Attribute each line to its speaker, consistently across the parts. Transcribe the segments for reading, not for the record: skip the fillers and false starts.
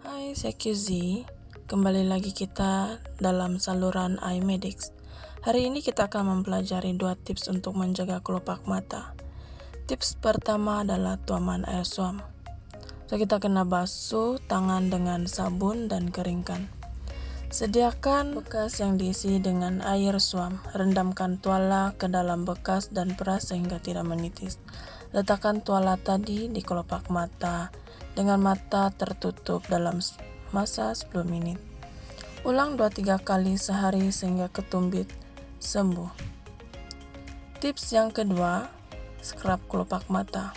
Speaker 1: Hai, saya QZ. Kembali lagi kita dalam saluran iMedix. Hari ini kita akan mempelajari 2 tips untuk menjaga kelopak mata. Tips pertama adalah tuaman air suam. So, kita kena basuh tangan dengan sabun dan keringkan. Sediakan bekas yang diisi dengan air suam. Rendamkan tuala ke dalam bekas dan peras sehingga tidak menitis. Letakkan tuala tadi di kelopak mata dengan mata tertutup dalam masa 10 menit. Ulang 2-3 kali sehari sehingga ketumbit sembuh. Tips yang kedua, scrub kelopak mata.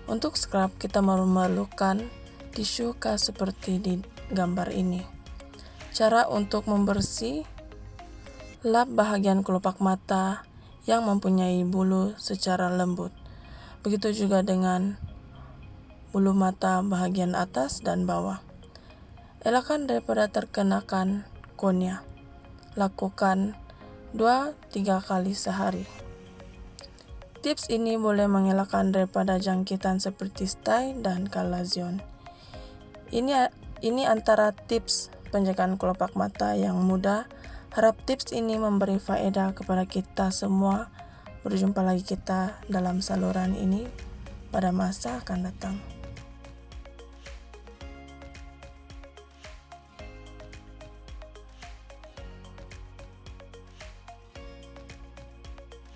Speaker 1: Untuk scrub kita memerlukan tisu khas seperti di gambar ini. Cara untuk membersih, lap bahagian kelopak mata yang mempunyai bulu secara lembut. Begitu juga dengan bulu mata bahagian atas dan bawah. Elakkan daripada terkenakan kornea. Lakukan 2-3 kali sehari. Tips ini boleh mengelakkan daripada jangkitan seperti stye dan kalazion. Ini antara tips penjagaan kelopak mata yang mudah. Harap tips ini memberi faedah kepada kita semua. Berjumpa lagi kita dalam saluran ini pada masa akan datang.